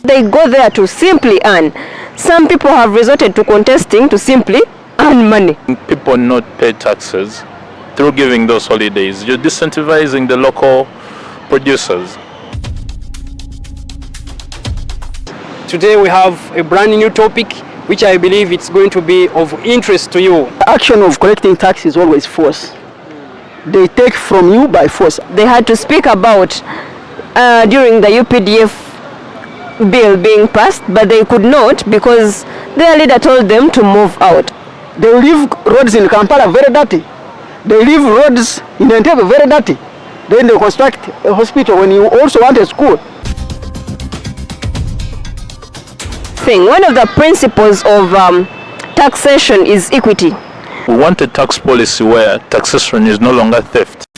They go there to simply earn. Some people have resorted to contesting to simply earn money. People not pay taxes through giving those holidays. You're disincentivizing the local producers. Today we have a brand new topic which I believe it's going to be of interest to you. The action of collecting tax is always force. They take from you by force. They had to speak about during the UPDF bill being passed, but they could not because their leader told them to move out. They leave roads in Kampala very dirty. They leave roads in Entebbe very dirty. Then they construct a hospital when you also want a school. One of the principles of taxation is equity. We want a tax policy where taxation is no longer theft.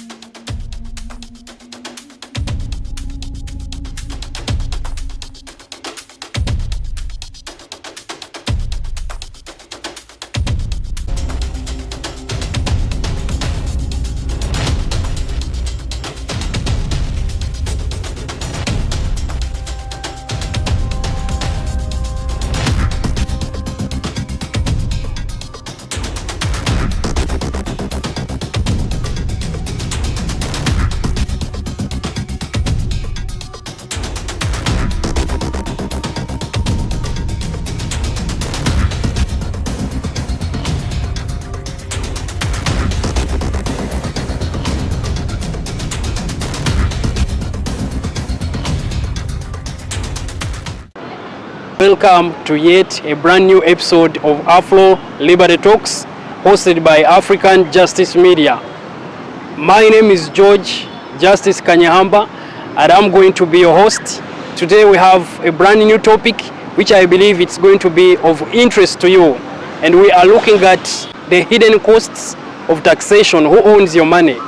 Welcome to yet a brand new episode of Afro Liberty Talks, hosted by African Justice Media. My name is George Justice Kanyahamba, and I'm going to be your host. Today we have a brand new topic which I believe it's going to be of interest to you. And we are looking at the hidden costs of taxation. Who owns your money?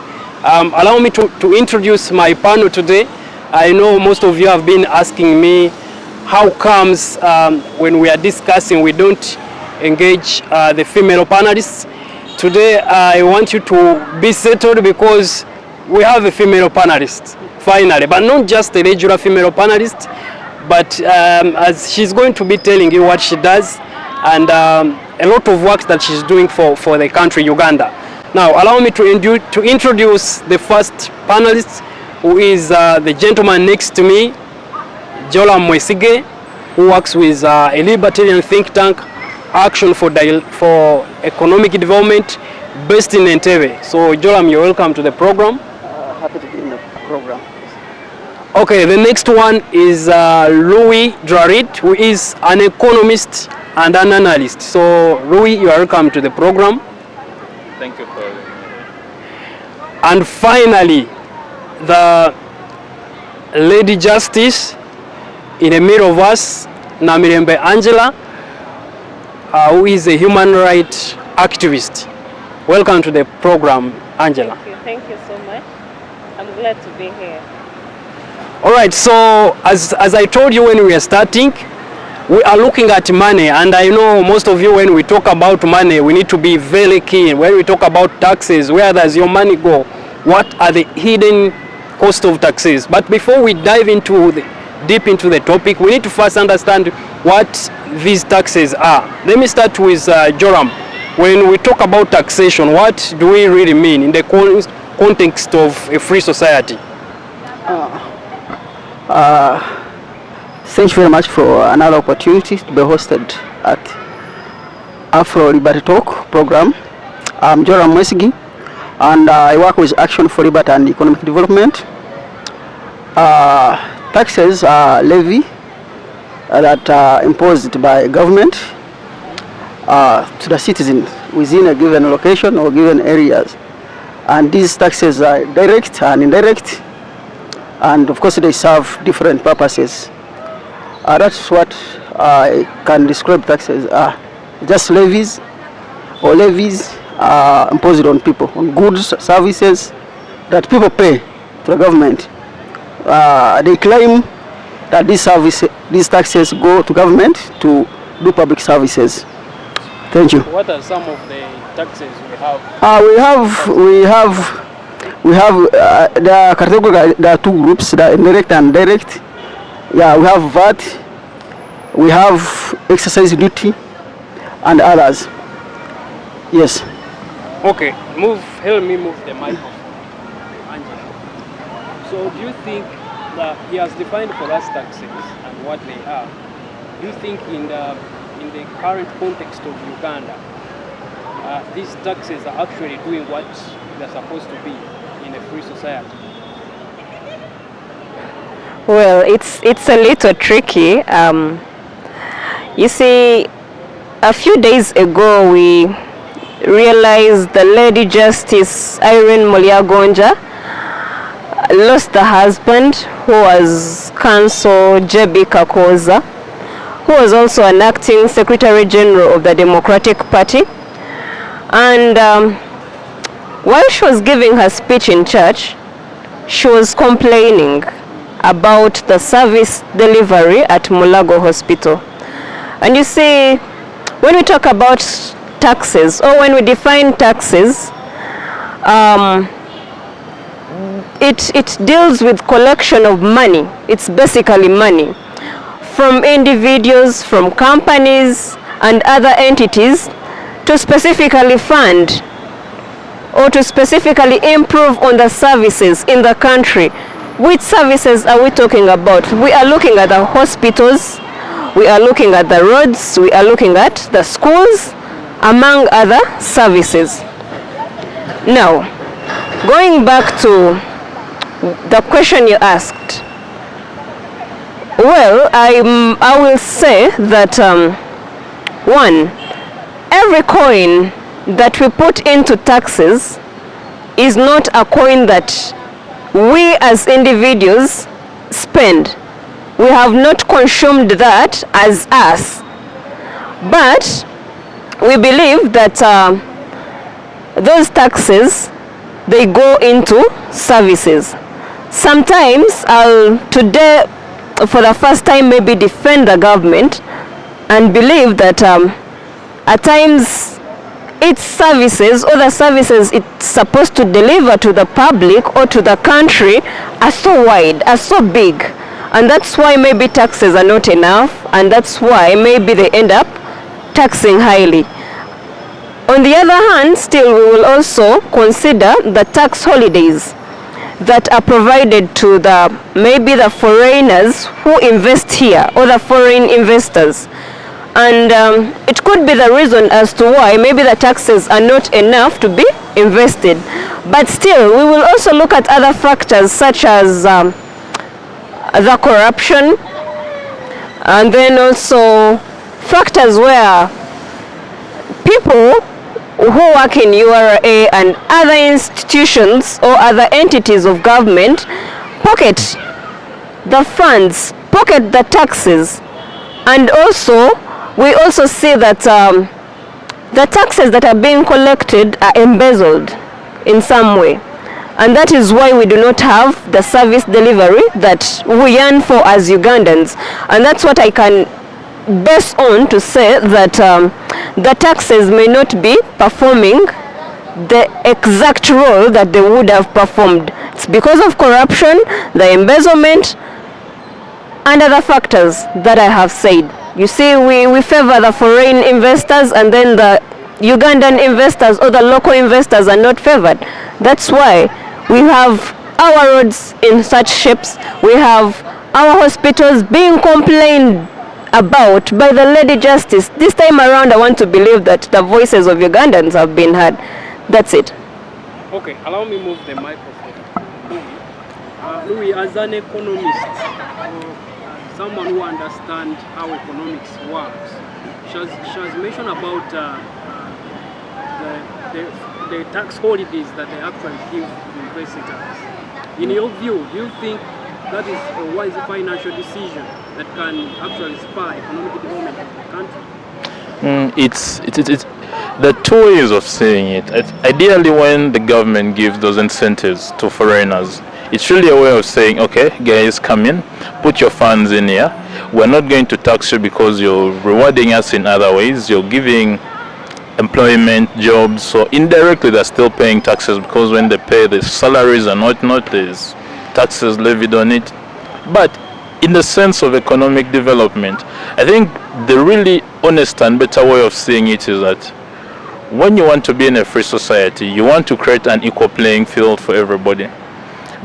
Allow me to introduce my panel today. I know most of you have been asking me how comes when we are discussing we don't engage the female panelists. Today I want you to be settled because we have a female panelist finally, but not just a regular female panelist, but as she's going to be telling you what she does and a lot of work that she's doing for the country Uganda. Now allow me to introduce the first panelist, who is the gentleman next to me, Jorame Mwesige, who works with a Libertarian think tank, Action for Economic Development, based in Entebbe. So Jorame, you're welcome to the program. Happy to be in the program. Okay, the next one is Louis Draleti, who is an economist and an analyst. So Louis, you are welcome to the program. Thank you for having me. And finally, the Lady Justice in the middle of us, Namirembe Angella, who is a human rights activist. Welcome to the program, Angela. Thank you so much. I'm glad to be here. All right, so as I told you when we are starting, we are looking at money, and I know most of you, when we talk about money, we need to be very keen. When we talk about taxes, where does your money go? What are the hidden cost of taxes? But before we dive deep into the topic, we need to first understand what these taxes are. Let me start with Jorame. When we talk about taxation, what do we really mean in the context of a free society? Thank you very much for another opportunity to be hosted at Afro Liberty Talk program. I'm Jorame Mwesige, and I work with Action for Liberty and Economic Development. Taxes are levy that are imposed by government to the citizens within a given location or given areas. And these taxes are direct and indirect, and of course they serve different purposes. That's what I can describe taxes are. Just levies imposed on people, on goods, services that people pay to the government. They claim that these taxes go to government to do public services. Thank you. What are some of the taxes we have? There are two groups, the indirect and direct. Yeah, we have VAT, We have exercise duty and others. Yes. Okay, help me move the microphone. Angela. So do you think that he has defined for us taxes and what they are? Do you think in the current context of Uganda, these taxes are actually doing what they're supposed to be in a free society? Well, it's a little tricky. You see, a few days ago we realized the Lady Justice Irene Mulyagonja lost the husband, who was Counsel J.B. Kakoza, who was also an acting Secretary General of the Democratic Party. And while she was giving her speech in church, she was complaining about the service delivery at Mulago Hospital. And you see, when we talk about taxes, or when we define taxes, it deals with collection of money. It's basically money from individuals, from companies and other entities to specifically fund or to specifically improve on the services in the country. Which services are we talking about? We are looking at the hospitals, we are looking at the roads, we are looking at the schools, among other services. Now, going back to the question you asked, well, I will say that one, every coin that we put into taxes is not a coin that we as individuals spend. We have not consumed that as us, but we believe that those taxes, they go into services. Sometimes I'll today for the first time maybe defend the government and believe that at times its services or the services it's supposed to deliver to the public or to the country are so wide, are so big, and that's why maybe taxes are not enough, and that's why maybe they end up taxing highly. On the other hand, still we will also consider the tax holidays that are provided to maybe the foreigners who invest here, or the foreign investors. And it could be the reason as to why maybe the taxes are not enough to be invested. But still, we will also look at other factors such as the corruption, and then also factors where people who work in URA and other institutions or other entities of government pocket the funds, pocket the taxes. And also, we also see that the taxes that are being collected are embezzled in some way. And that is why we do not have the service delivery that we yearn for as Ugandans. And that's what I can base on to say that the taxes may not be performing the exact role that they would have performed. It's because of corruption, the embezzlement, and other factors that I have said. You see, we favor the foreign investors, and then the Ugandan investors or the local investors are not favored. That's why we have our roads in such shapes, we have our hospitals being complained about by the Lady Justice. This time around, I want to believe that the voices of Ugandans have been heard. That's it. Okay, allow me move the microphone. Louis, as an economist, someone who understands how economics works, she has mentioned about the tax holidays that they actually give universities. In your view, do you think that is a wise financial decision that can actually spur economic development of the country? It's the two ways of saying it. Ideally, when the government gives those incentives to foreigners, it's really a way of saying, okay, guys, come in, put your funds in here. We're not going to tax you because you're rewarding us in other ways. You're giving employment, jobs, so indirectly they're still paying taxes, because when they pay the salaries and whatnot, there's taxes levied on it. But in the sense of economic development, I think the really honest and better way of seeing it is that when you want to be in a free society, you want to create an equal playing field for everybody.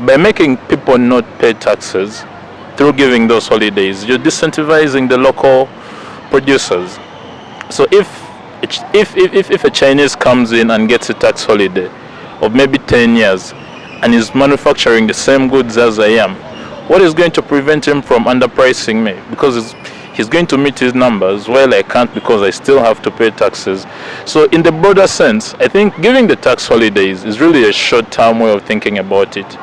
By making people not pay taxes through giving those holidays, you're disincentivizing the local producers. So if a Chinese comes in and gets a tax holiday of maybe 10 years and is manufacturing the same goods as I am, what is going to prevent him from underpricing me? Because he's going to meet his numbers. Well, I can't because I still have to pay taxes. So in the broader sense, I think giving the tax holidays is really a short-term way of thinking about it.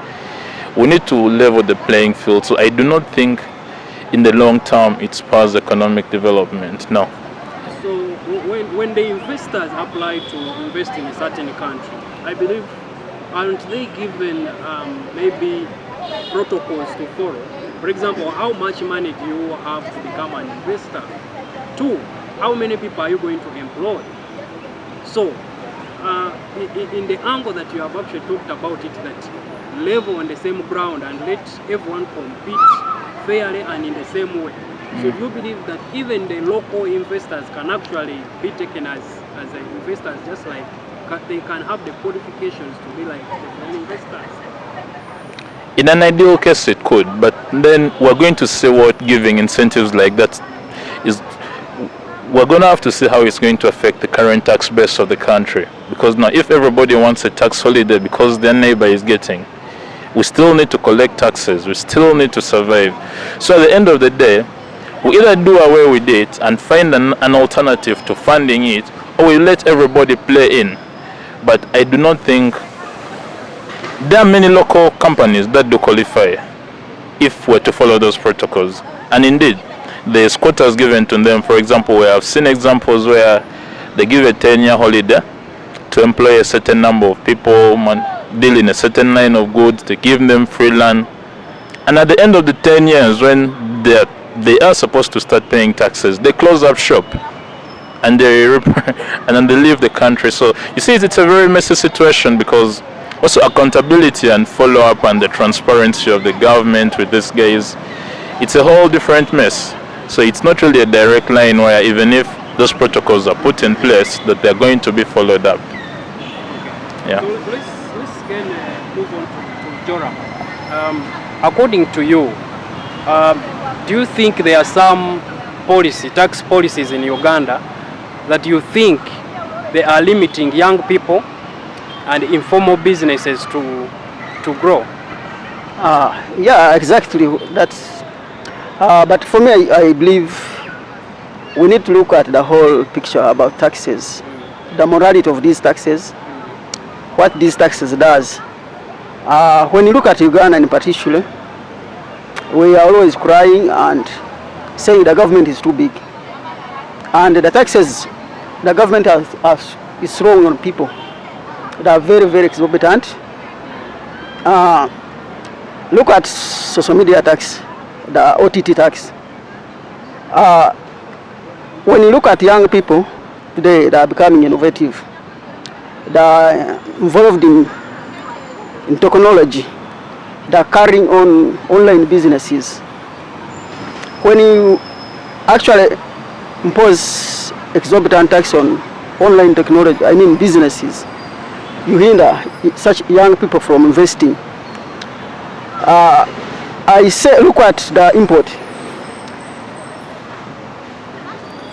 We need to level the playing field. So I do not think in the long term it spurs economic development. No. So when the investors apply to invest in a certain country, I believe, aren't they given maybe protocols to follow? For example, how much money do you have to become an investor? 2, how many people are you going to employ? So, in the angle that you have actually talked about it, that level on the same ground and let everyone compete fairly and in the same way. So do you believe that even the local investors can actually be taken as investors, just like they can have the qualifications to be like the foreign investors? In an ideal case, it could, but then we're going to see what giving incentives like that is. We're going to have to see how it's going to affect the current tax base of the country. Because now, if everybody wants a tax holiday because their neighbor is getting, we still need to collect taxes. We still need to survive. So at the end of the day, we either do away with it and find an alternative to funding it, or we let everybody play in. But I do not think there are many local companies that do qualify if we're to follow those protocols. And indeed, there's quotas given to them. For example, we have seen examples where they give a 10-year holiday to employ a certain number of people, deal in a certain line of goods, they give them free land. And at the end of the 10 years, when they are supposed to start paying taxes, they close up shop and and then they leave the country. So you see, it's a very messy situation, because also accountability and follow-up and the transparency of the government with these guys, it's a whole different mess. So it's not really a direct line where even if those protocols are put in place, that they're going to be followed up. Yeah. So let's again move on to Jorame. According to you, do you think there are some tax policies in Uganda that you think they are limiting young people and informal businesses to grow? Yeah, exactly. That's. But for me, I believe we need to look at the whole picture about taxes, the morality of these taxes, what these taxes does. When you look at Uganda in particular, we are always crying and saying the government is too big, and the taxes the government is throwing on people, they are very, very exorbitant. Look at social media tax, the OTT tax. When you look at young people today, they are becoming innovative. They are involved in technology. They are carrying on online businesses. When you actually impose exorbitant tax on online technology, I mean businesses, you hinder such young people from investing. I say, look at the import.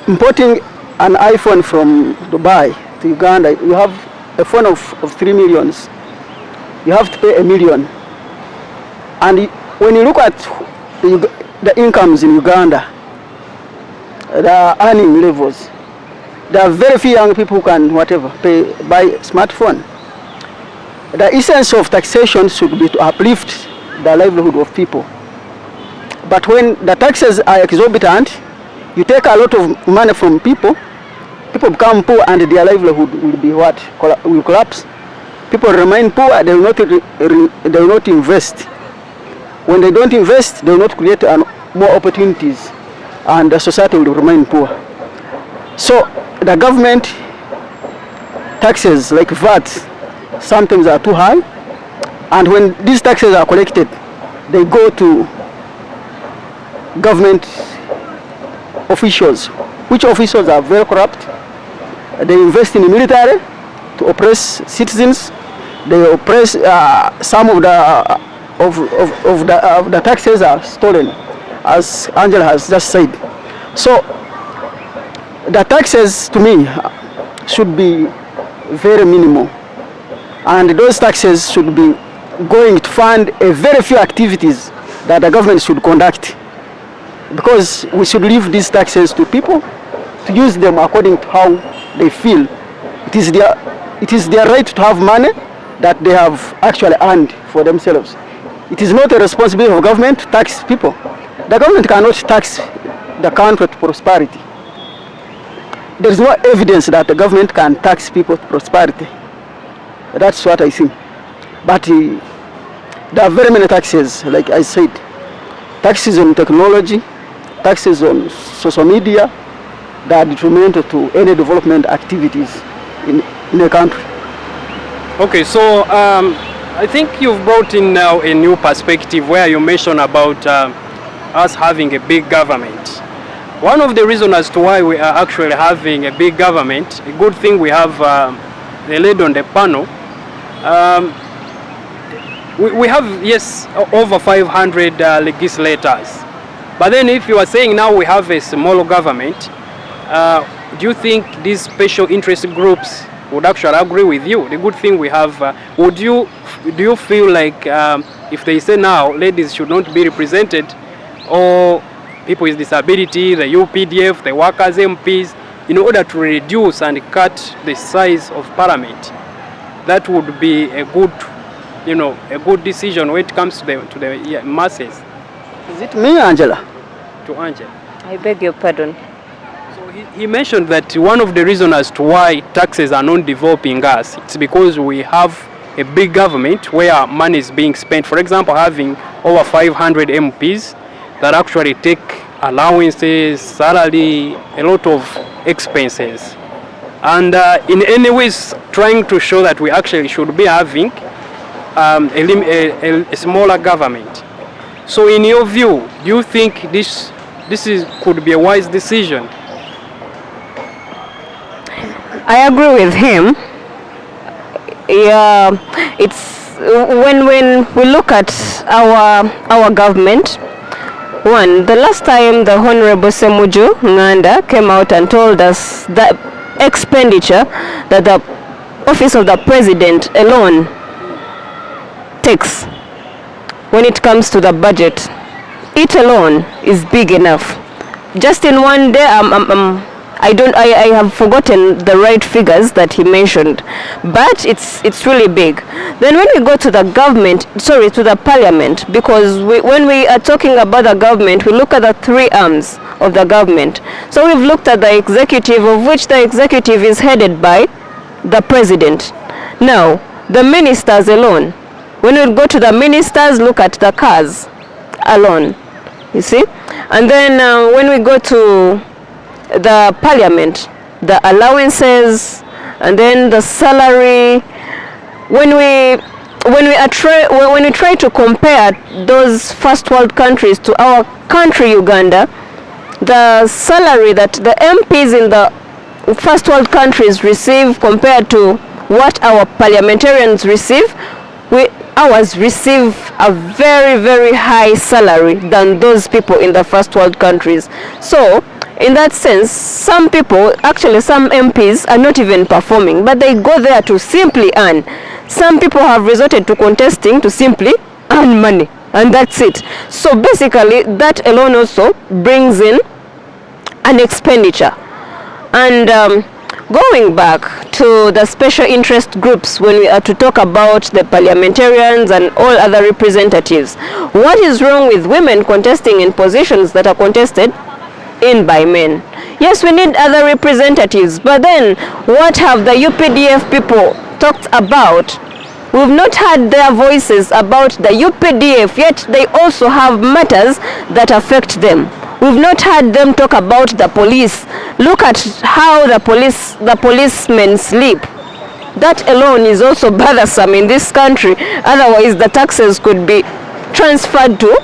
Importing an iPhone from Dubai to Uganda, you have a phone of 3 millions. You have to pay $1 million. And when you look at the incomes in Uganda, the earning levels, there are very few young people who can buy smartphone. The essence of taxation should be to uplift the livelihood of people. But when the taxes are exorbitant, you take a lot of money from people, people become poor and their livelihood will be will collapse. People remain poor, they will not invest. When they don't invest, they will not create more opportunities, and the society will remain poor. So the government taxes like VAT sometimes are too high, and when these taxes are collected, they go to government officials, which officials are very corrupt. They invest in the military to oppress citizens. They oppress some of the taxes are stolen, as Angela has just said. So the taxes to me should be very minimal, and those taxes should be going to fund a very few activities that the government should conduct, because we should leave these taxes to people to use them according to how they feel. It is their right to have money that they have actually earned for themselves. It is not a responsibility of government to tax people. The government cannot tax the country to prosperity. There is no evidence that the government can tax people to prosperity. That's what I think. But there are very many taxes, like I said. Taxes on technology, taxes on social media, that are detrimental to any development activities in a country. Okay, so I think you've brought in now a new perspective where you mentioned about us having a big government. One of the reasons as to why we are actually having a big government, a good thing we have the lady on the panel. We have, yes, over 500 legislators. But then if you are saying now we have a small government, do you think these special interest groups would actually agree with you? The good thing we have, do you feel like if they say now ladies should not be represented, or people with disability, the UPDF, the workers, MPs, in order to reduce and cut the size of parliament, that would be a good, a good decision when it comes to the masses? Is it me, Angela? To Angela. I beg your pardon. So he mentioned that one of the reasons as to why taxes are not developing us, it's because we have a big government where money is being spent. For example, having over 500 MPs that actually take allowances, salary, a lot of expenses. And in any ways trying to show that we actually should be having a smaller government. So in your view, do you think this could be a wise decision? I agree with him. Yeah, it's when we look at our government. One, the last time the Honorable Semuju Nganda came out and told us that expenditure that the office of the president alone takes when it comes to the budget, it alone is big enough. Just in one day, I have forgotten the right figures that he mentioned, but it's really big. Then when we go to the to the parliament, because when we are talking about the government, we look at the three arms of the government. So we've looked at the executive, of which the executive is headed by the president. Now, the ministers alone, when we go to the ministers, look at the cars alone, you see. And then when we go to the parliament, the allowances, and then the salary. When we try to compare those first world countries to our country, Uganda, the salary that the MPs in the first world countries receive compared to what our parliamentarians receive, ours receive a very, very high salary than those people in the first world countries. So in that sense, some people, actually some MPs, are not even performing, but they go there to simply earn. Some people have resorted to contesting to simply earn money, and that's it. So basically, that alone also brings in an expenditure. And going back to the special interest groups, when we are to talk about the parliamentarians and all other representatives, what is wrong with women contesting in positions that are contested in by men? Yes, we need other representatives, but then what have the UPDF people talked about? We've not heard their voices about the UPDF, yet they also have matters that affect them. We've not heard them talk about the police. Look at how the policemen sleep. That alone is also bothersome in this country. Otherwise, the taxes could be transferred to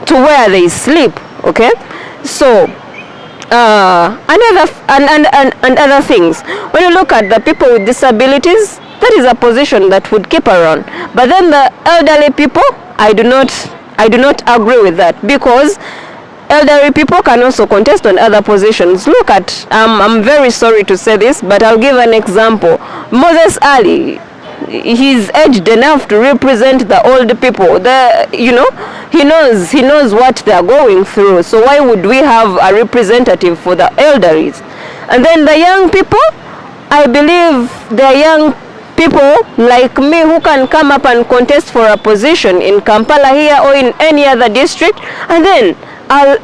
where they sleep. Okay, so and other things. When you look at the people with disabilities, that is a position that would keep around. But then the elderly people, I do not agree with that, because elderly people can also contest on other positions. Look at, I'm very sorry to say this, but I'll give an example. Moses Ali, he's aged enough to represent the old people. He knows what they're going through. So why would we have a representative for the elderly? And then the young people, I believe they're young people like me who can come up and contest for a position in Kampala here or in any other district, and then I'll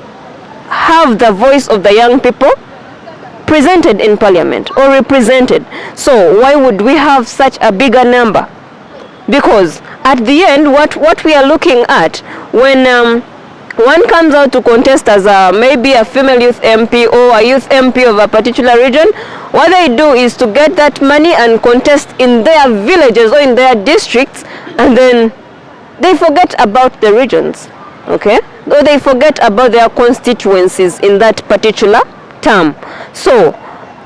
have the voice of the young people presented in parliament or represented. So why would we have such a bigger number? Because at the end, what we are looking at, when one comes out to contest as maybe a female youth MP or a youth MP of a particular region, what they do is to get that money and contest in their villages or in their districts, and then they forget about the regions, okay? Or they forget about their constituencies in that particular term. So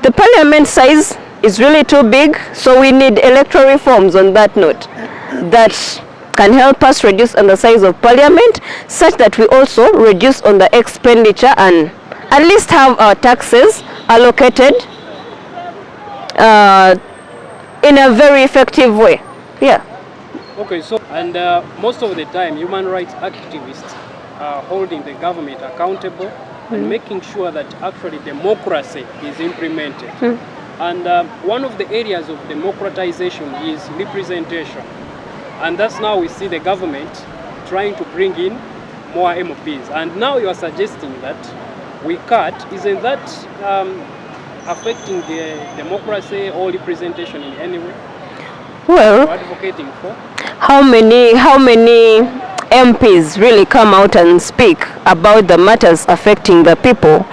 the parliament size is really too big, so we need electoral reforms on that note that can help us reduce on the size of parliament, such that we also reduce on the expenditure and at least have our taxes allocated in a very effective way. Yeah. Okay, so, and most of the time human rights activists are holding the government accountable and making sure that actually democracy is implemented. And one of the areas of democratization is representation. And that's now we see the government trying to bring in more MPs. And now you are suggesting that we cut. Isn't that affecting the democracy or representation in any way? Well, advocating for? How many MPs really come out and speak about the matters affecting the people?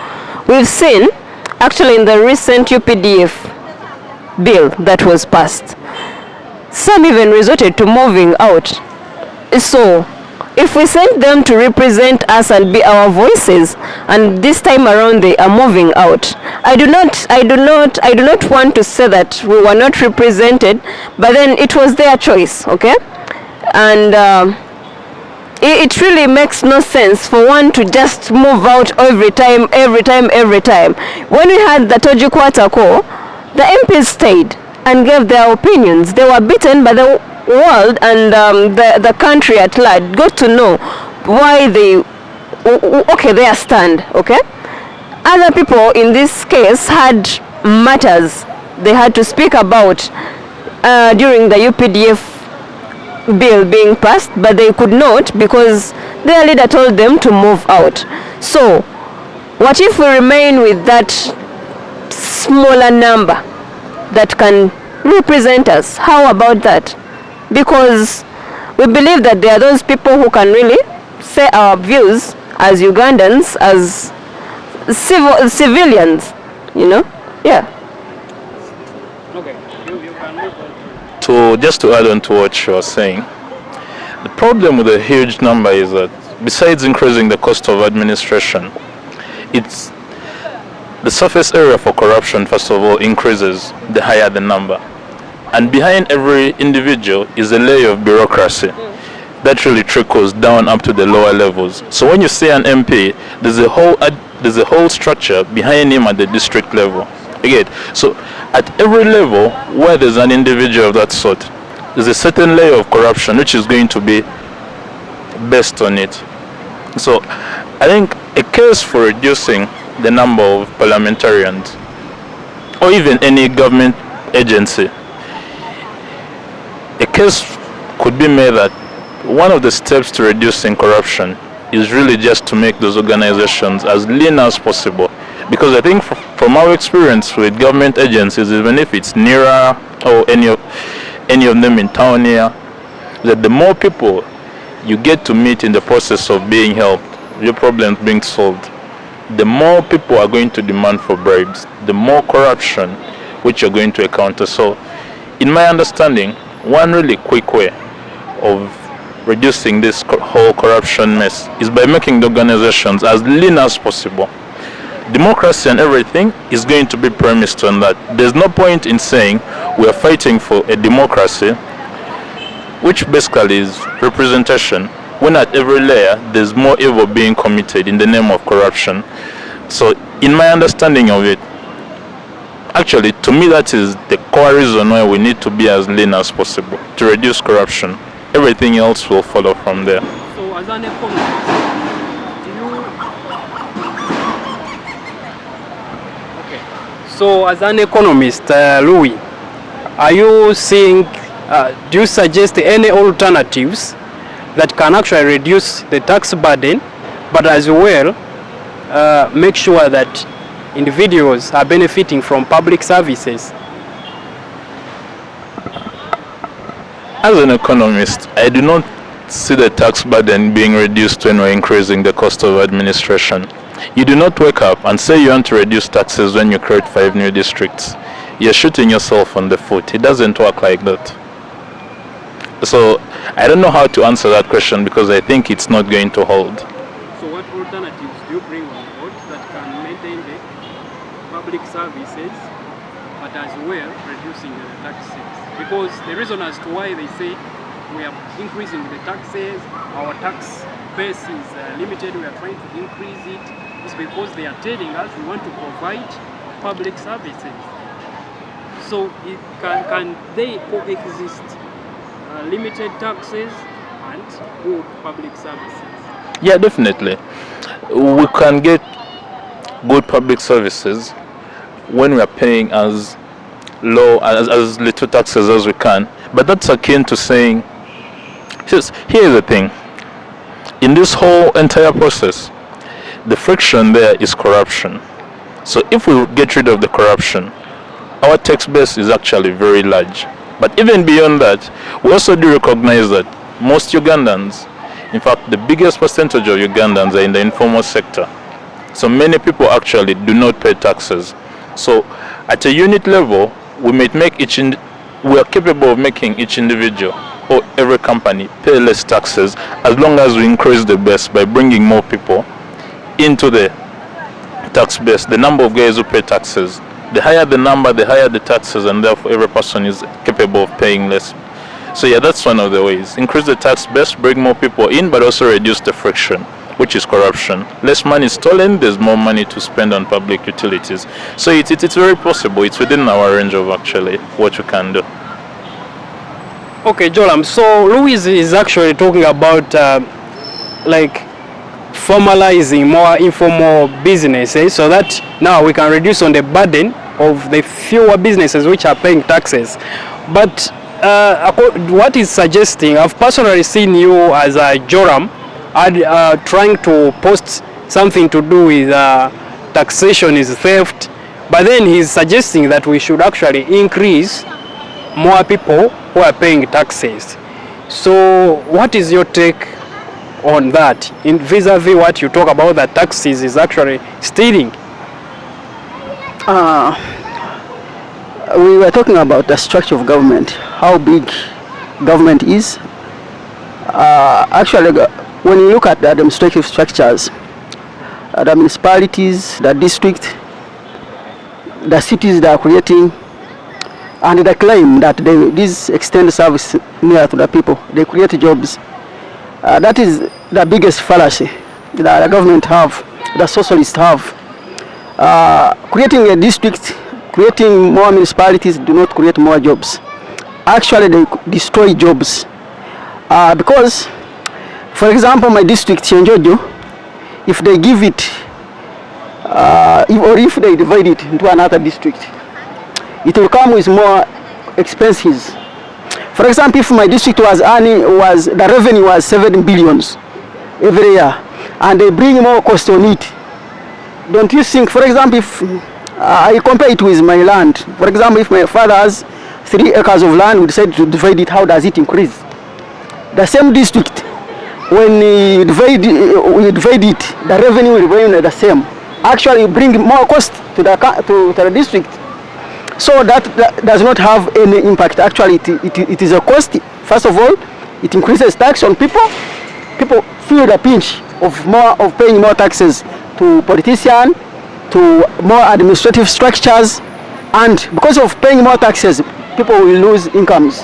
We've seen, actually, in the recent UPDF bill that was passed, some even resorted to moving out. So if we send them to represent us and be our voices, and this time around they are moving out, I do not want to say that we were not represented, but then it was their choice, okay? And it really makes no sense for one to just move out every time. When we had the Tojikwata call, the MPs stayed and gave their opinions. They were beaten by the world, and the country at large got to know why their stand, okay? Other people in this case had matters they had to speak about during the UPDF bill being passed, but they could not because their leader told them to move out. So what if we remain with that smaller number that can represent us? How about that? Because we believe that there are those people who can really say our views as Ugandans, as civilians, yeah. Okay, you can move on. Just to add on to what you are saying, the problem with a huge number is that besides increasing the cost of administration, it's the surface area for corruption, first of all, increases the higher the number. And behind every individual is a layer of bureaucracy that really trickles down up to the lower levels. So when you say an MP, there's a whole structure behind him at the district level. Again, so at every level where there's an individual of that sort, there's a certain layer of corruption which is going to be based on it. So I think a case for reducing the number of parliamentarians or even any government agency, a case could be made that one of the steps to reducing corruption is really just to make those organizations as lean as possible. Because I think from our experience with government agencies, even if it's NERA or any of them in town here, that the more people you get to meet in the process of being helped, your problems being solved, the more people are going to demand for bribes, the more corruption which you're going to encounter. So in my understanding, one really quick way of reducing this whole corruption mess is by making the organizations as lean as possible. Democracy and everything is going to be premised on that. There's no point in saying we are fighting for a democracy, which basically is representation, when at every layer there's more evil being committed in the name of corruption. So in my understanding of it, actually to me that is the core reason why we need to be as lean as possible to reduce corruption. Everything else will follow from there. So as an economist, So as an economist, Louis, are you seeing, do you suggest any alternatives that can actually reduce the tax burden, but as well make sure that individuals are benefiting from public services? As an economist, I do not see the tax burden being reduced when we're increasing the cost of administration. You do not wake up and say you want to reduce taxes when you create 5 new districts. You're shooting yourself on the foot. It doesn't work like that. So I don't know how to answer that question because I think it's not going to hold. So what alternatives do you bring on board that can maintain the public services but as well reducing the taxes? Because the reason as to why they say we are increasing the taxes, our tax base is limited, we are trying to increase it, is because they are telling us we want to provide public services. So it can they coexist, limited taxes and good public services? Yeah, definitely. We can get good public services when we are paying as low, as little taxes as we can. But that's akin to saying, here's the thing. In this whole entire process, the friction there is corruption. So if we get rid of the corruption, our tax base is actually very large. But even beyond that, we also do recognize that most Ugandans, in fact the biggest percentage of Ugandans are in the informal sector. So many people actually do not pay taxes. So at a unit level, we are capable of making each individual or every company pay less taxes as long as we increase the base by bringing more people into the tax base. The number of guys who pay taxes, the higher the number, the higher the taxes, and therefore every person is capable of paying less. So yeah, that's one of the ways. Increase the tax base, bring more people in, but also reduce the friction, which is corruption. Less money stolen, there's more money to spend on public utilities. So it's very possible. It's within our range of actually what you can do. Okay, Jorame, so Louis is actually talking about like formalizing more informal businesses so that now we can reduce on the burden of the fewer businesses which are paying taxes. But what he's suggesting, I've personally seen you as a Jorame trying to post something to do with taxation is theft, but then he's suggesting that we should actually increase more people who are paying taxes. So what is your take on that in vis-a-vis what you talk about that taxes is actually stealing? We were talking about the structure of government, how big government is. Actually, when you look at the administrative structures, the municipalities, the district, the cities they are creating, and the claim that this extend service near to the people, they create jobs. That is the biggest fallacy that the government have, the socialists have. Creating a district, creating more municipalities do not create more jobs. Actually, they destroy jobs. Because, for example, my district, Chenjojo, if they give it, or if they divide it into another district, it will come with more expenses. For example, if my district the revenue was 7 billions every year, and they bring more cost on it, don't you think, for example, if I compare it with my land, for example, if my father has 3 acres of land, we decide to divide it, how does it increase? The same district, when we divide it, the revenue will remain the same. Actually, bring more cost to the district. So that does not have any impact. Actually, it is a cost. First of all, it increases tax on people. People feel the pinch of paying more taxes to politicians, to more administrative structures, and because of paying more taxes, people will lose incomes.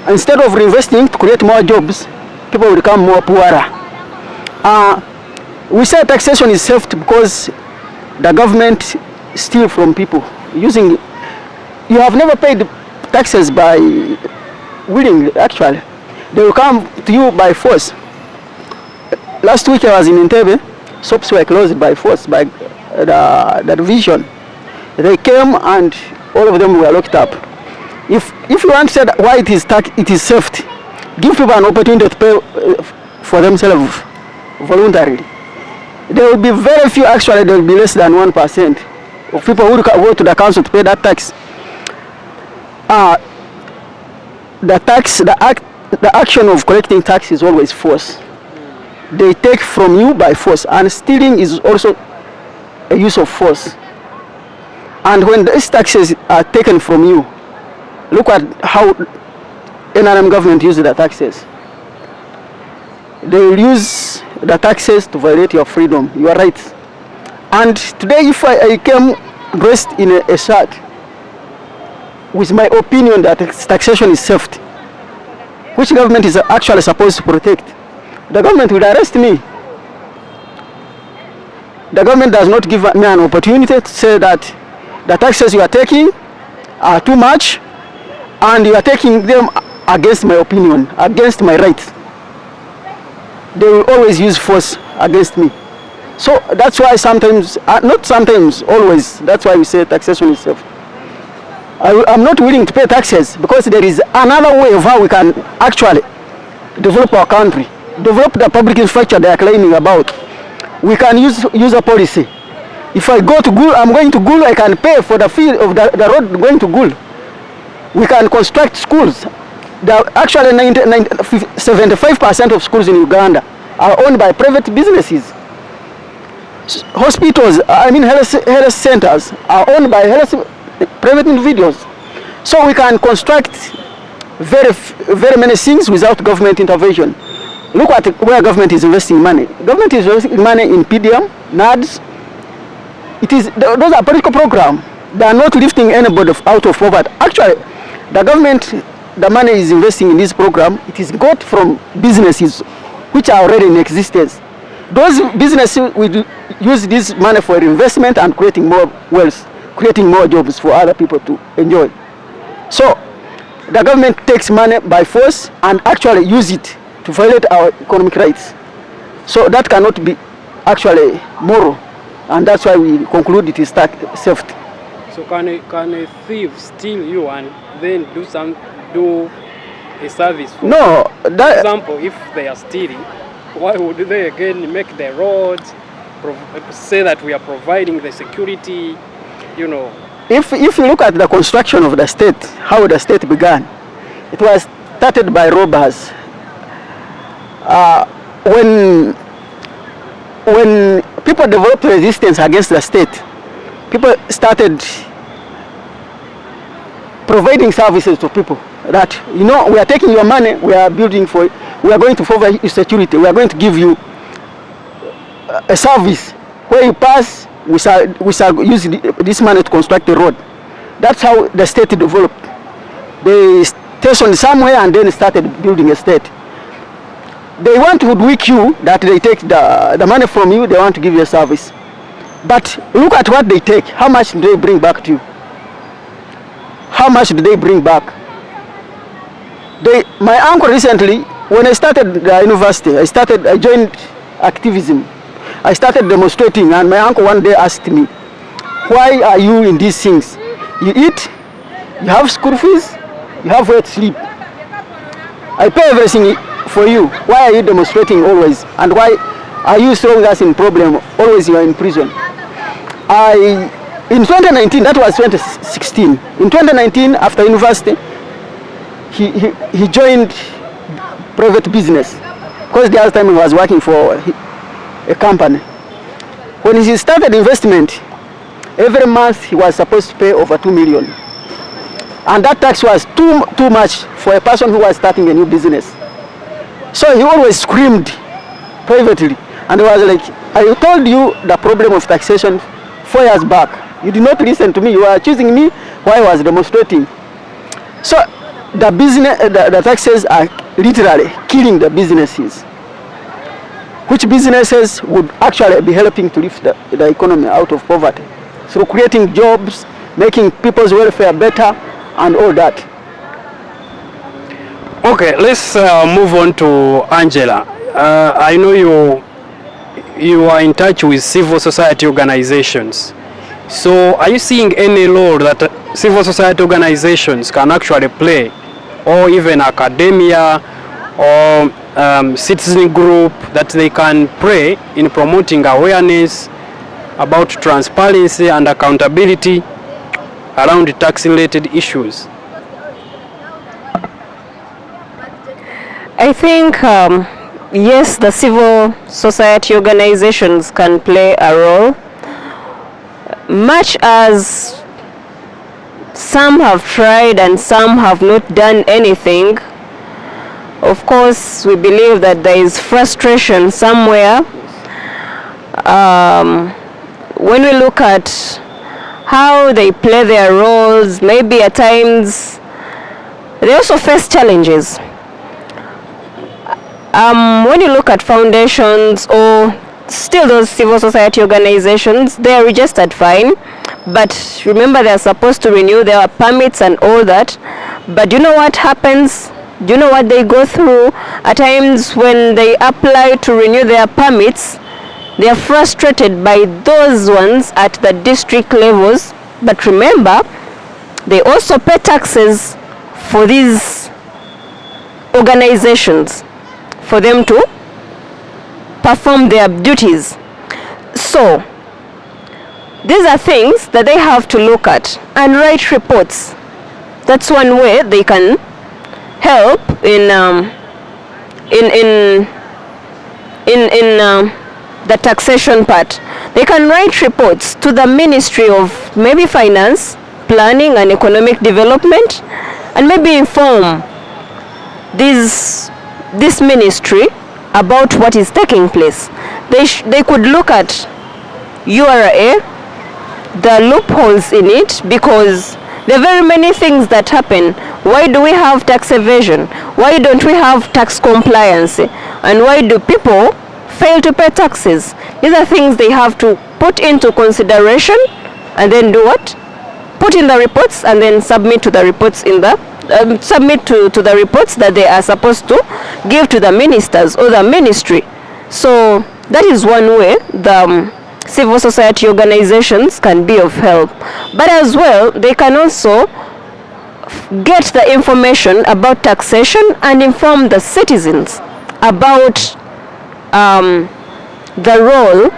Instead of reinvesting to create more jobs, people will become more poorer. We say taxation is theft because the government steals from people. You have never paid taxes by willingly, actually. They will come to you by force. Last week I was in Entebbe, shops were closed by force, by the division. They came and all of them were locked up. If you want to say why it is theft, give people an opportunity to pay for themselves voluntarily. There will be very few, actually there will be less than 1% of people who go to the council to pay that tax. The action of collecting tax is always force. They take from you by force, and stealing is also a use of force. And when these taxes are taken from you, look at how NRM government uses the taxes. They will use the taxes to violate your freedom, your rights. And today, if I came dressed in a shirt with my opinion that taxation is theft, which government is actually supposed to protect, the government will arrest me. The government does not give me an opportunity to say that the taxes you are taking are too much and you are taking them against my opinion, against my rights. They will always use force against me. So that's why sometimes, not sometimes, always, that's why we say taxation is theft. I'm not willing to pay taxes because there is another way of how we can actually develop our country, develop the public infrastructure they are claiming about. We can use a policy. If I go to Gul, I'm going to Gul, I can pay for the fee of the road going to Gul. We can construct schools. Actually, 75% of schools in Uganda are owned by private businesses. Hospitals, health centers are owned by private individuals. So we can construct very many things without government intervention. Look at where government is investing money. Government is investing money in PDM, NADS. Those are political programs. They are not lifting anybody out of poverty. Actually, the government, the money is investing in this program, it is got from businesses which are already in existence. Those businesses will use this money for investment and creating more wealth, creating more jobs for other people to enjoy. So the government takes money by force and actually use it to violate our economic rights. So that cannot be actually moral, and that's why we conclude it is theft. So can a thief steal you and then do a service for no, for example, if they are stealing, why would they again make the roads, say that we are providing the security, you know? If you look at the construction of the state, how the state began, it was started by robbers. When people developed resistance against the state, people started providing services to people that, we are taking your money, we are building for, we are going to provide you security, we are going to give you a service. Where you pass, we shall use this money to construct a road. That's how the state developed. They stationed somewhere and then started building a state. They want to hoodwink you, that they take the money from you, they want to give you a service. But look at what they take. How much do they bring back to you? How much do they bring back? My uncle recently, when I started the university, I joined activism. I started demonstrating, and my uncle one day asked me, why are you in these things? You eat, you have school fees, you have where to sleep. I pay everything for you. Why are you demonstrating always? And why are you throwing us in problem? Always you are in prison. In 2019, that was 2016. In 2019, after university, he joined private business because the other time he was working for a company. When he started investment, every month he was supposed to pay over 2 million. And that tax was too much for a person who was starting a new business. So he always screamed privately and was like, I told you the problem of taxation 4 years back. You did not listen to me. You were accusing me while I was demonstrating. So the business, the taxes are literally killing the businesses. Which businesses would actually be helping to lift the economy out of poverty through creating jobs, making people's welfare better, and all that. Okay, let's move on to Angela. I know you are in touch with civil society organizations. So are you seeing any role that civil society organizations can actually play, or even academia or citizen group, that they can play in promoting awareness about transparency and accountability around tax-related issues? I think, yes, the civil society organizations can play a role, much as some have tried and some have not done anything. Of course, we believe that there is frustration somewhere. When we look at how they play their roles, maybe at times they also face challenges. When you look at foundations or still those civil society organizations, they are registered fine, but remember they are supposed to renew their permits and all that. But you know what happens? Do you know what they go through? At times when they apply to renew their permits, they are frustrated by those ones at the district levels. But remember, they also pay taxes for these organizations for them to perform their duties. So these are things that they have to look at and write reports. That's one way they can help in the taxation part. They can write reports to the Ministry of maybe Finance, Planning and Economic Development, and maybe inform this ministry about what is taking place. They could look at URA, the loopholes in it, because there are very many things that happen. Why do we have tax evasion? Why don't we have tax compliance? And why do people fail to pay taxes? These are things they have to put into consideration and then do what? Put in the reports and then submit to the reports in the submit to the reports that they are supposed to give to the ministers or the ministry. So that is one way the civil society organizations can be of help. But as well, they can also get the information about taxation and inform the citizens about the role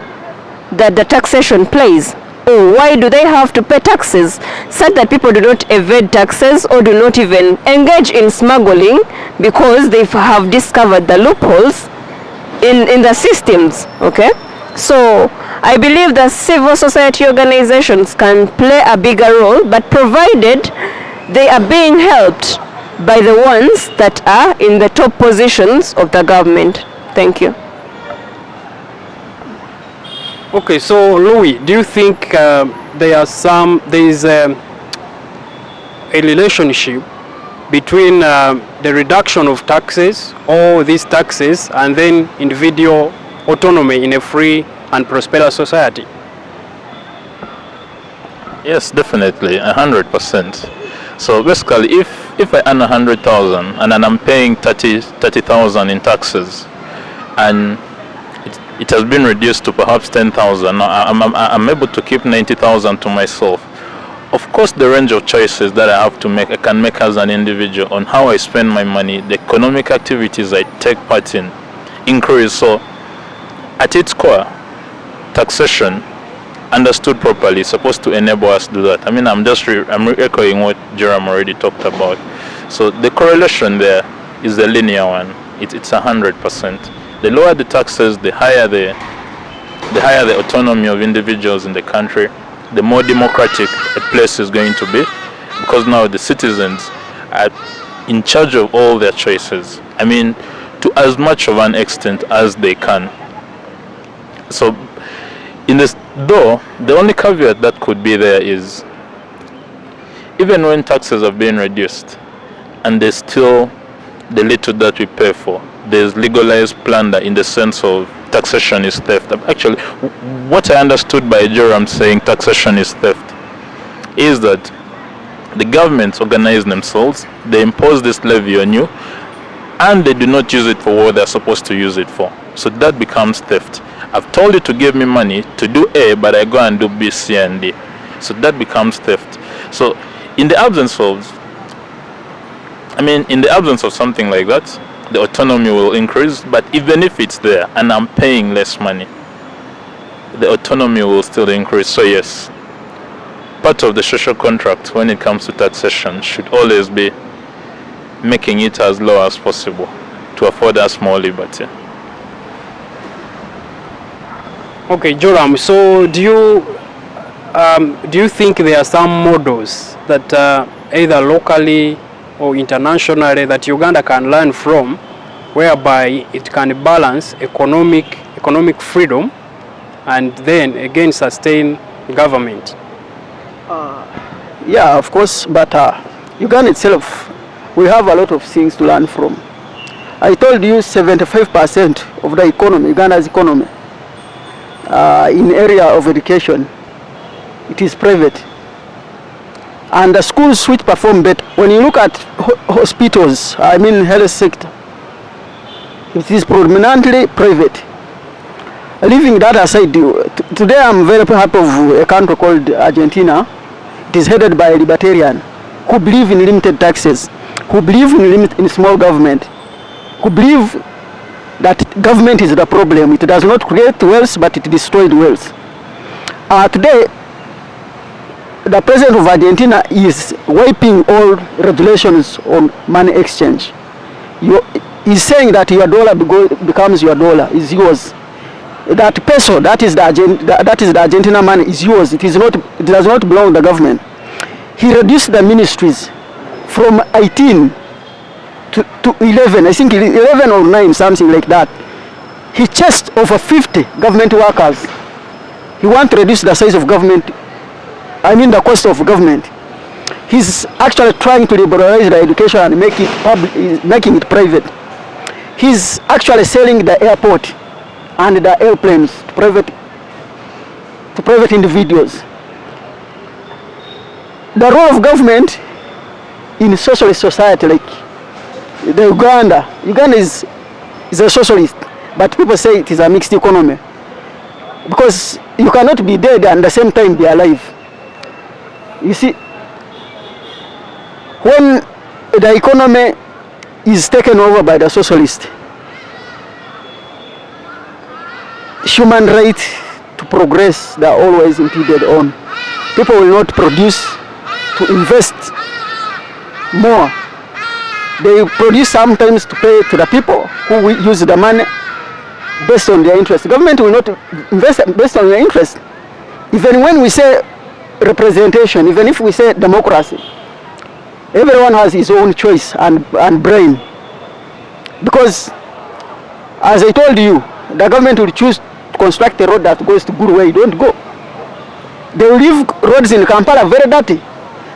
that the taxation plays. Why do they have to pay taxes, such that people do not evade taxes or do not even engage in smuggling because they have discovered the loopholes in the systems. Okay, so I believe that civil society organizations can play a bigger role, but provided they are being helped by the ones that are in the top positions of the government. Thank you. Okay, so Louis, do you think there is a relationship between the reduction of taxes, or these taxes, and then individual autonomy in a free and prosperous society? Yes, definitely, 100%. So basically, if I earn 100,000 and then I'm paying 30,000 in taxes, and it has been reduced to perhaps 10,000, I'm able to keep 90,000 to myself. Of course, the range of choices that I have to make, I can make as an individual on how I spend my money, the economic activities I take part in increase. So at its core, taxation, understood properly, is supposed to enable us to do that. I mean, I'm echoing what Jorame already talked about. So the correlation there is the linear one. It's 100%. The lower the taxes, the higher the autonomy of individuals in the country, the more democratic a place is going to be, because now the citizens are in charge of all their choices. I mean, to as much of an extent as they can. So, in this, though, the only caveat that could be there is, even when taxes have been reduced, and there's still the little that we pay for, there's legalized plunder in the sense of taxation is theft. Actually, what I understood by Jorame saying taxation is theft is that the governments organize themselves, they impose this levy on you, and they do not use it for what they're supposed to use it for. So that becomes theft. I've told you to give me money to do A, but I go and do B, C, and D. So that becomes theft. So in the absence of something like that, the autonomy will increase, but even if it's there and I'm paying less money, the autonomy will still increase. So yes, part of the social contract when it comes to taxation should always be making it as low as possible to afford us more liberty. Okay, Jorame, so do you think there are some models that either locally or internationally that Uganda can learn from, whereby it can balance economic freedom and then again sustain government? Yeah, of course, but Uganda itself, we have a lot of things to learn from. I told you 75% of the economy, Uganda's economy, in area of education, it is private. And the schools which perform better, when you look at hospitals, health sector, it is predominantly private. Leaving that aside, today I'm very happy of a country called Argentina. It is headed by a Libertarian who believe in limited taxes, who believe in small government, who believe that government is the problem. It does not create wealth, but it destroys wealth. Today, the president of Argentina is wiping all regulations on money exchange. He's saying that your dollar becomes your dollar, is yours. That peso, that is the Argentina money, is yours. It does not belong to the government. He reduced the ministries from 18 to 11, I think 11 or 9, something like that. He chased over 50 government workers. He wants to reduce the size of government, the cost of government. He's actually trying to liberalize the education and make it public, making it private. He's actually selling the airport and the airplanes to private individuals. The role of government in socialist society, like the Uganda is a socialist, but people say it is a mixed economy, because you cannot be dead and at the same time be alive. You see, when the economy is taken over by the socialist, human rights to progress, they are always impeded on. People will not produce to invest more. They produce sometimes to pay to the people who will use the money based on their interest. The government will not invest based on their interest. Even when we say representation, even if we say democracy, everyone has his own choice and brain. Because, as I told you, the government will choose to construct a road that goes to good way, don't go. They will leave roads in Kampala very dirty.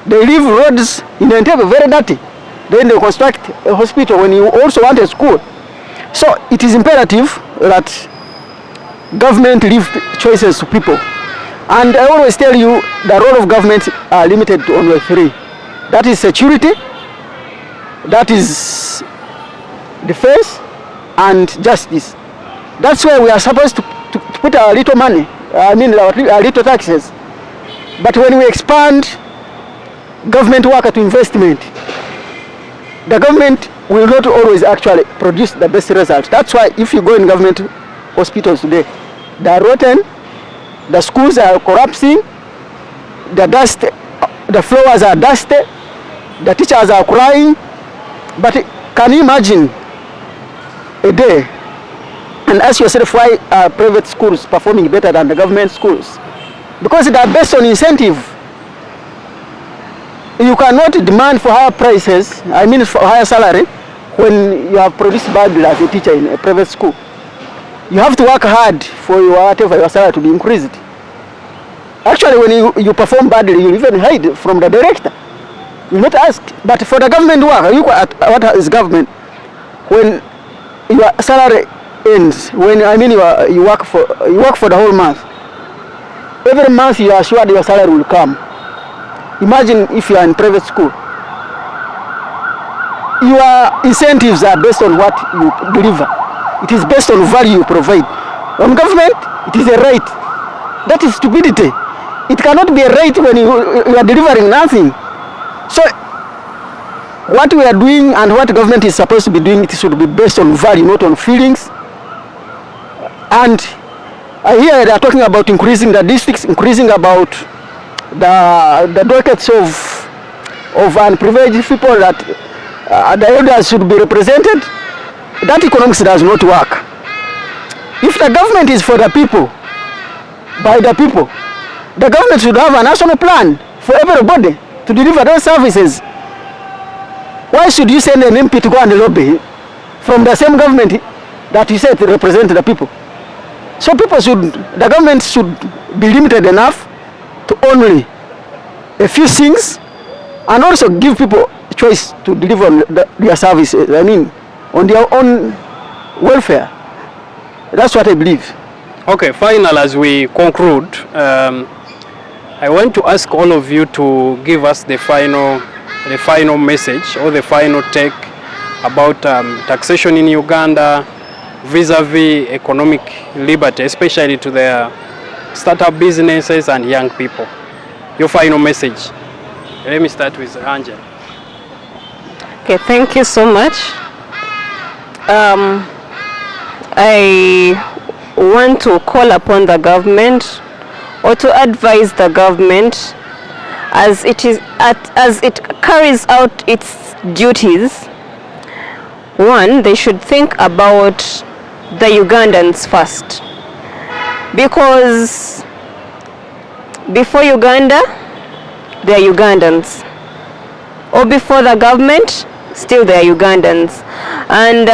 They leave roads in Entebbe very dirty. Then they construct a hospital when you also want a school. So it is imperative that government leave choices to people. And I always tell you the role of government are limited to only 3. That is security, that is defense, and justice. That's where we are supposed to put our little money, our little taxes. But when we expand government work to investment, the government will not always actually produce the best results. That's why if you go in government hospitals today, they are rotten, the schools are collapsing, the floors are dusty, the teachers are crying. But can you imagine a day and ask yourself why are private schools performing better than the government schools? Because they are based on incentive. You cannot demand for higher prices, for higher salary, when you have produced badly as a teacher in a private school, you have to work hard for your salary to be increased. Actually, when you perform badly, you even hide from the director. You not ask. But for the government work, what is government? When your salary ends, you work for the whole month. Every month you are assured your salary will come. Imagine if you are in private school. Your incentives are based on what you deliver. It is based on value you provide. On government, it is a right. That is stupidity. It cannot be a right when you are delivering nothing. So, what we are doing and what government is supposed to be doing, it should be based on value, not on feelings. And here they are talking about increasing the districts, increasing about the dockets of unprivileged people that the elders should be represented. That economics does not work. If the government is for the people, by the people, the government should have a national plan for everybody to deliver those services. Why should you send an MP to go and lobby from the same government that you said represent the people? So the government should be limited enough to only a few things, and also give people choice to deliver on their services, on their own welfare. That's what I believe. Okay, final, as we conclude, I want to ask all of you to give us the final message or the final take about taxation in Uganda vis-a-vis economic liberty, especially to the startup businesses and young people. Your final message. Let me start with Angela. Okay, thank you so much. I want to call upon the government, or to advise the government as it carries out its duties. One, they should think about the Ugandans first, because before Uganda, they are Ugandans, or before the government, still they are Ugandans. And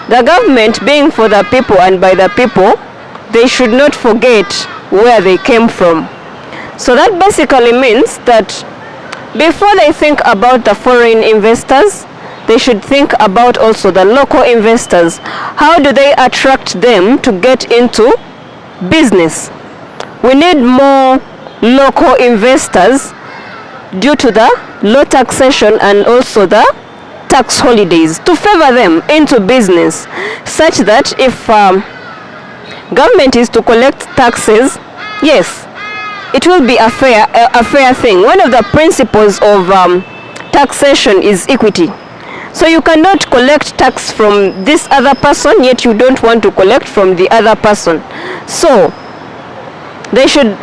the government being for the people and by the people, they should not forget where they came from. So that basically means that before they think about the foreign investors, they should think about also the local investors. How do they attract them to get into business? We need more local investors due to the low taxation and also the tax holidays, to favor them into business, such that if government is to collect taxes, yes, it will be a fair thing. One of the principles of taxation is equity. So you cannot collect tax from this other person, yet you don't want to collect from the other person. So they should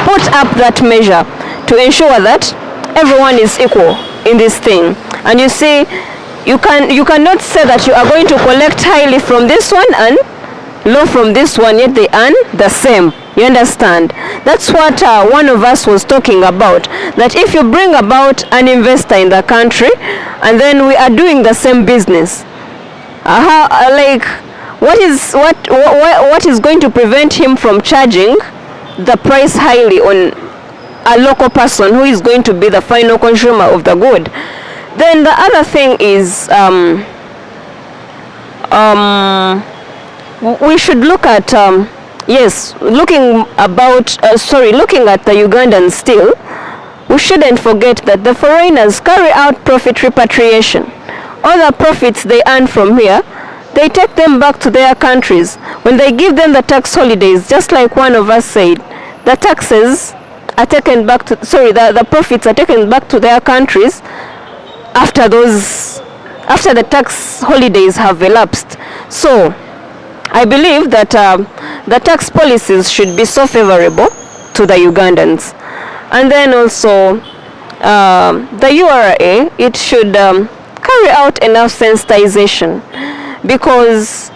put up that measure to ensure that everyone is equal in this thing. And you see, you cannot say that you are going to collect highly from this one and low from this one, yet they earn the same. You understand? That's what one of us was talking about, that if you bring about an investor in the country and then we are doing the same business, what is going to prevent him from charging the price highly on a local person who is going to be the final consumer of the good? Then the other thing is we should look at looking at the Ugandans still. We shouldn't forget that the foreigners carry out profit repatriation. All the profits they earn from here, they take them back to their countries. When they give them the tax holidays, just like one of us said, the taxes are taken back to, the profits are taken back to their countries after the tax holidays have elapsed. So I believe that the tax policies should be so favorable to the Ugandans. And then also the URA, it should carry out enough sensitization, because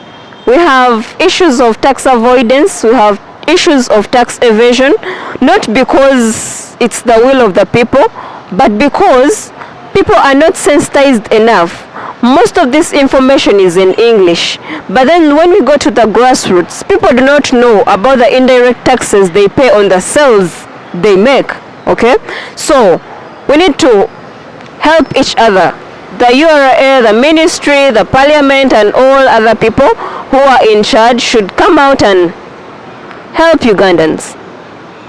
we have issues of tax avoidance, we have issues of tax evasion, not because it's the will of the people, but because people are not sensitized enough most of this information is in English, but then when we go to the grassroots, people do not know about the indirect taxes they pay on the sales they make, okay? So we need to help each other. The URA, the ministry, the parliament, and all other people who are in charge should come out and help Ugandans,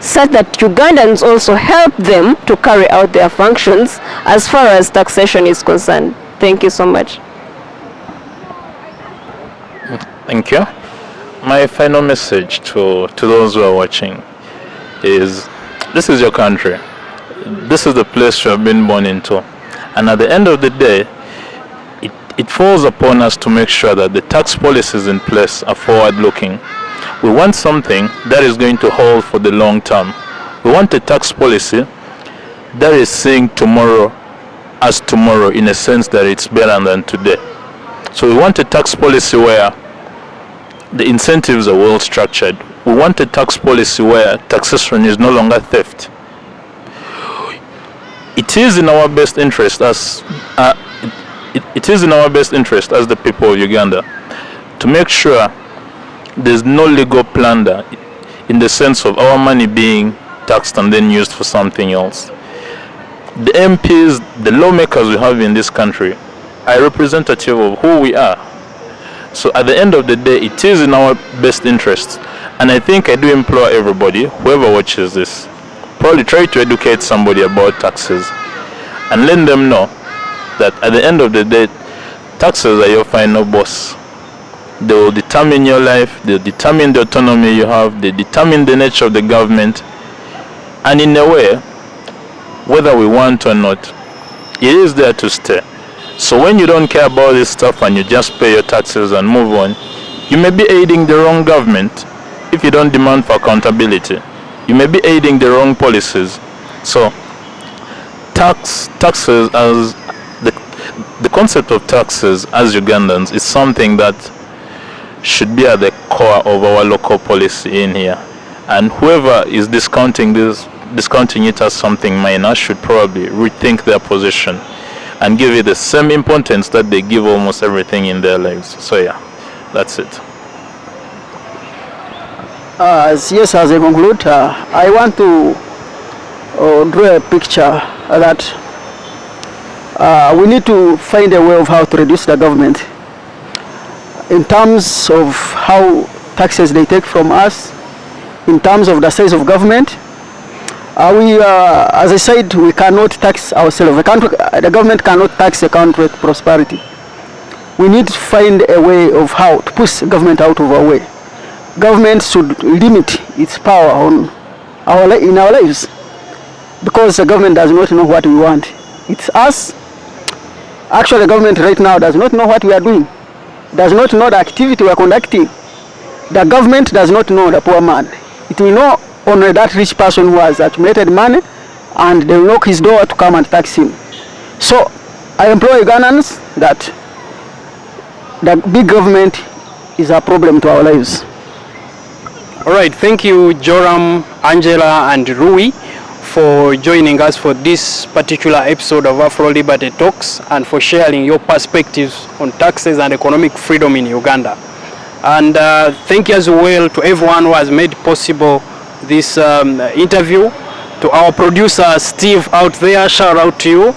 such that Ugandans also help them to carry out their functions as far as taxation is concerned. Thank you so much. Thank you. My final message to those who are watching is, this is your country. This is the place you have been born into. And at the end of the day, it falls upon us to make sure that the tax policies in place are forward-looking. We want something that is going to hold for the long term. We want a tax policy that is seeing tomorrow as tomorrow, in a sense that it's better than today. So we want a tax policy where the incentives are well structured. We want a tax policy where taxation is no longer theft. It is in our best interest as the people of Uganda to make sure there's no legal plunder, in the sense of our money being taxed and then used for something else. The MPs, the lawmakers we have in this country, are representative of who we are. So at the end of the day, it is in our best interest. And I think I do implore everybody, whoever watches this, probably try to educate somebody about taxes and let them know that at the end of the day, taxes are your final boss. They will determine your life, they determine the autonomy you have, they determine the nature of the government, and in a way, whether we want or not, it is there to stay. So when you don't care about this stuff and you just pay your taxes and move on, you may be aiding the wrong government if you don't demand for accountability. You may be aiding the wrong policies. So taxes, as the concept of taxes as Ugandans, is something that should be at the core of our local policy in here. And whoever is discounting it as something minor should probably rethink their position and give it the same importance that they give almost everything in their lives. So yeah, that's it. As I conclude, I want to draw a picture that we need to find a way of how to reduce the government in terms of how taxes they take from us, in terms of the size of government. As I said, we cannot tax ourselves. The government cannot tax a country with prosperity. We need to find a way of how to push government out of our way. Government should limit its power in our lives, because the government does not know what we want. It's us. Actually, the government right now does not know what we are doing, does not know the activity we are conducting. The government does not know the poor man. It will know only that rich person who has accumulated money, and they will knock his door to come and tax him. So I implore Ugandans that the big government is a problem to our lives. All right, thank you, Jorame, Angella, and Louis, for joining us for this particular episode of Afro Liberty Talks and for sharing your perspectives on taxes and economic freedom in Uganda. And thank you as well to everyone who has made possible this interview. To our producer Steve out there, shout out to you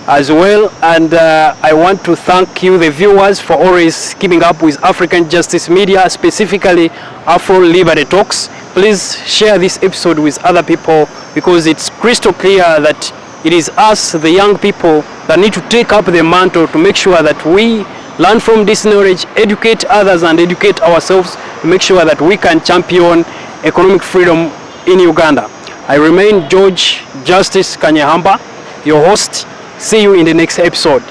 as well. And I want to thank you, the viewers, for always keeping up with African Justice Media, specifically Afro Liberty Talks. Please share this episode with other people, because it's crystal clear that it is us, the young people, that need to take up the mantle to make sure that we learn from this knowledge, educate others, and educate ourselves to make sure that we can champion economic freedom in Uganda. I remain George Justice Kanyahamba, your host. See you in the next episode.